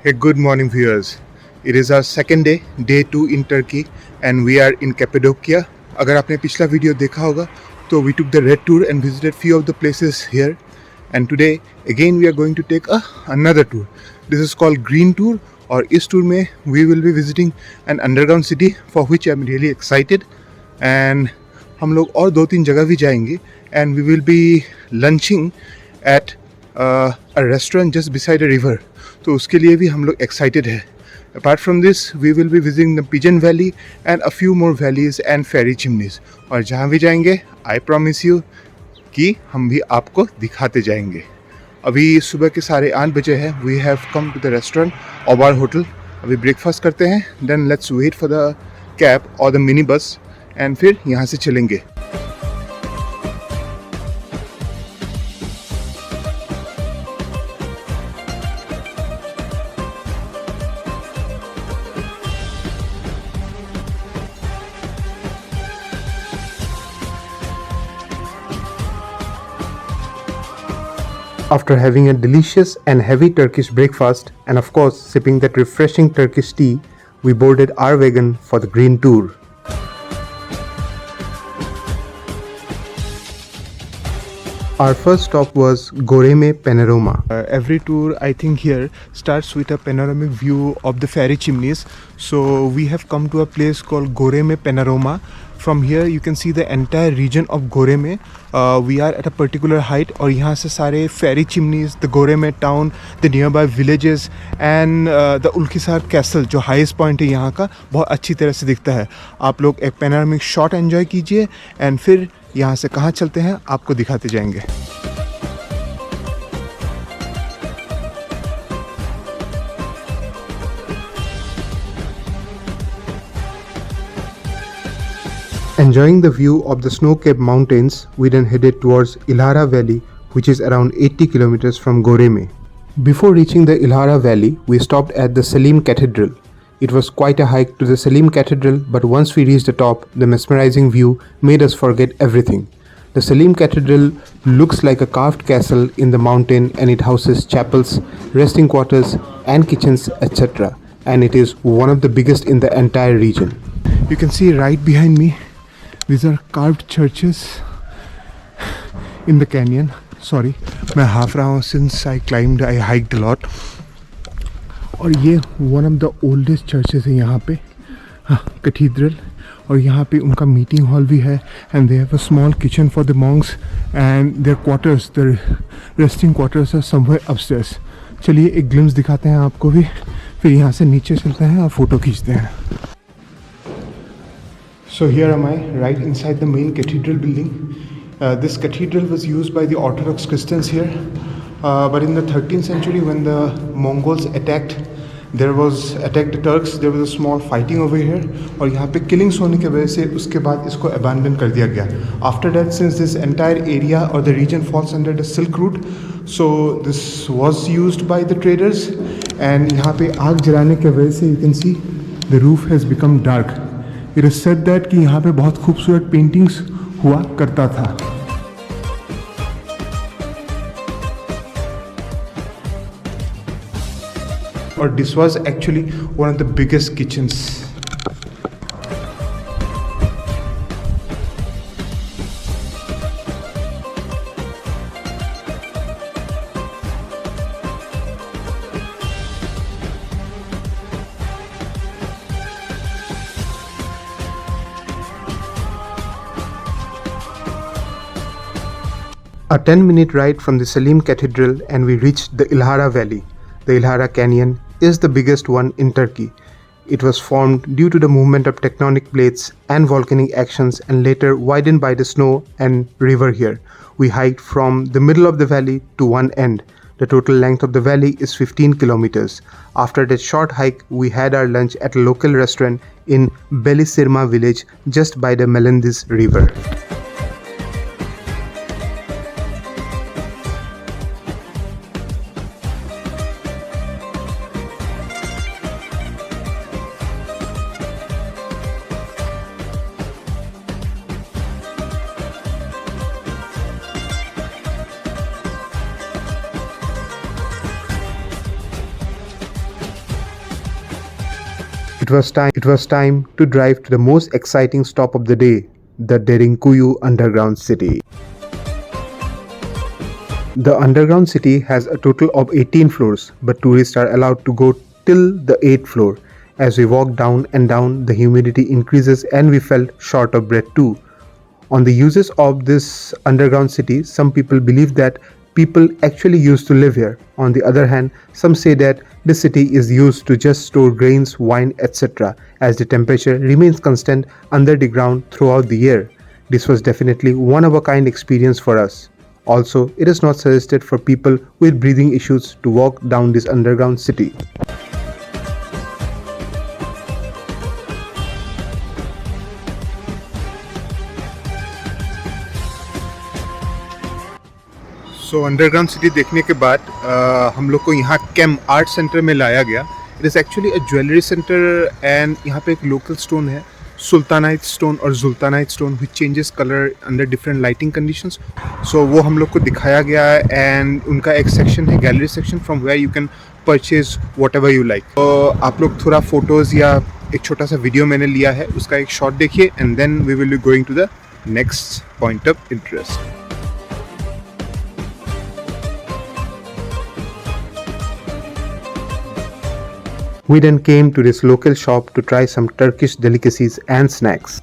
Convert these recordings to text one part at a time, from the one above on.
Hey, good morning, viewers. It is our second day 2 in Turkey, and we are in Cappadocia. अगर आपने पिछला video देखा होगा तो we took the red tour and visited few of the places here. And today again we are going to take another tour. This is called Green Tour. और इस tour में we will be visiting an underground city for which I am really excited. And हम लोग और 2-3 जगह भी जाएंगे. And we will be lunching at a restaurant just beside a river. तो उसके लिए भी हम लोग एक्साइटेड है. Apart from this we will be visiting the pigeon valley and a few more valleys and fairy chimneys. और जहाँ भी जाएंगे आई प्रॉमिस यू कि हम भी आपको दिखाते जाएंगे. अभी सुबह के 8:30 बजे है. We have come to the restaurant ओबार होटल. अभी ब्रेकफास्ट करते हैं, then let's wait for the cab और द मिनी बस एंड फिर यहाँ से चलेंगे. After having a delicious and heavy Turkish breakfast and of course sipping that refreshing Turkish tea, we boarded our wagon for the green tour. Our first stop was Goreme Panaroma. Every tour I think here starts with a panoramic view of the fairy chimneys. So we have come to a place called Goreme Panaroma. From here you can see the entire region of Goreme. We are at a particular height और यहाँ से सारे fairy chimneys, the Goreme town, the nearby villages and the Ulkhisar castle जो highest point है यहाँ का, बहुत अच्छी तरह से दिखता है. आप लोग एक panoramic shot enjoy कीजिए and फिर यहाँ से कहाँ चलते हैं आपको दिखाते जाएंगे. Enjoying the view of the snow-capped mountains, we then headed towards Ihlara Valley, which is around 80 kilometers from Goreme. Before reaching the Ihlara Valley, we stopped at the Selime Cathedral. It was quite a hike to the Selime Cathedral, but once we reached the top, the mesmerizing view made us forget everything. The Selime Cathedral looks like a carved castle in the mountain, and it houses chapels, resting quarters, and kitchens, etc. And it is one of the biggest in the entire region. You can see right behind me, these are carved churches in the canyon. Sorry, मैं half रहा हूँ since I hiked a lot. और ये one of the oldest churches है यहाँ पे, Cathedral. और यहाँ पे उनका meeting hall भी है and they have a small kitchen for the monks and their quarters, their resting quarters are somewhere upstairs. चलिए एक glimpse दिखाते हैं आपको भी, फिर यहाँ से नीचे चलते हैं और फोटो खींचते हैं. So here am I, right inside the main cathedral building. This cathedral was used by the Orthodox Christians here, but in the 13th century when the Mongols attacked the Turks, there was a small fighting over here, और यहाँ पे killings होने के वजह से उसके बाद इसको abandon कर दिया गया. After that, since this entire area or the region falls under the Silk Route, so this was used by the traders, and यहाँ पे आग जलाने के वजह से you can see the roof has become dark. It is said that कि यहाँ पे बहुत खूबसूरत पेंटिंग्स हुआ करता था. और this was actually one of the biggest kitchens. A 10-minute ride from the Selime Cathedral and we reached the Ihlara Valley. The Ihlara Canyon is the biggest one in Turkey. It was formed due to the movement of tectonic plates and volcanic actions and later widened by the snow and river here. We hiked from the middle of the valley to one end. The total length of the valley is 15 kilometers. After that short hike, we had our lunch at a local restaurant in Belisirma village just by the Melendis river. It was time to drive to the most exciting stop of the day, the Derinkuyu Underground city. The underground city has a total of 18 floors, but tourists are allowed to go till the 8th floor. As we walked down and down, the humidity increases and we felt short of breath too. On the uses of this underground city, some people believe that people actually used to live here. On the other hand, some say that this city is used to just store grains, wine, etc., as the temperature remains constant under the ground throughout the year. This was definitely one of a kind experience for us. Also, it is not suggested for people with breathing issues to walk down this underground city. So underground city देखने के बाद हम लोग को यहाँ cam art centre में लाया गया. It is actually a jewellery centre and यहाँ पे एक लोकल स्टोन है, सुल्तानाइट स्टोन और zultanite stone which changes colour under different lighting conditions. So वो हम लोग को दिखाया गया है एंड उनका एक सेक्शन है gallery section from where you can purchase whatever you like. तो आप लोग थोड़ा फोटोज़ या एक छोटा सा वीडियो मैंने लिया है, उसका एक शॉट देखिए and then we will be going to the next point of interest. We then came to this local shop to try some Turkish delicacies and snacks.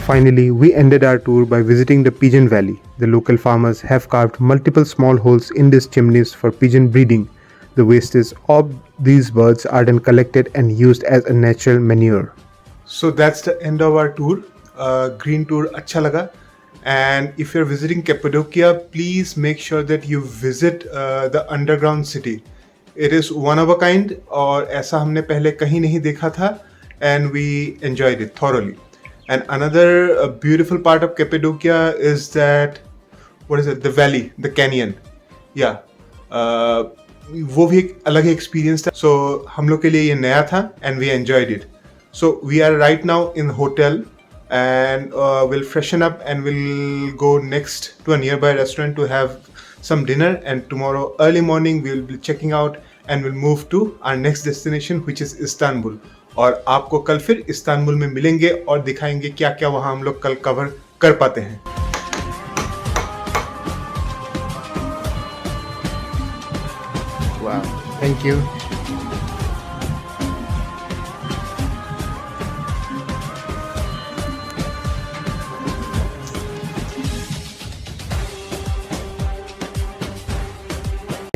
Finally, we ended our tour by visiting the Pigeon Valley. The local farmers have carved multiple small holes in these chimneys for pigeon breeding. The wastes of these birds are then collected and used as a natural manure. So that's the end of our tour. Green tour अच्छा लगा. And if you're visiting Cappadocia, please make sure that you visit the underground city. It is one of a kind और ऐसा हमने पहले कहीं नहीं देखा था and we enjoyed it thoroughly. And another beautiful part of Cappadocia is that, what is it? The valley, the canyon. Yeah. वो भी एक अलग ही एक्सपीरियंस था. सो हम लोग के लिए ये नया था and we enjoyed it. So we are right now in hotel and will freshen up and will go next to a nearby restaurant to have some dinner, and tomorrow early morning we will be checking out and we'll move to our next destination which is Istanbul. और आपको कल फिर Istanbul में मिलेंगे और दिखाएंगे क्या क्या वहाँ हम लोग कल कवर कर पाते हैं. Wow, thank you.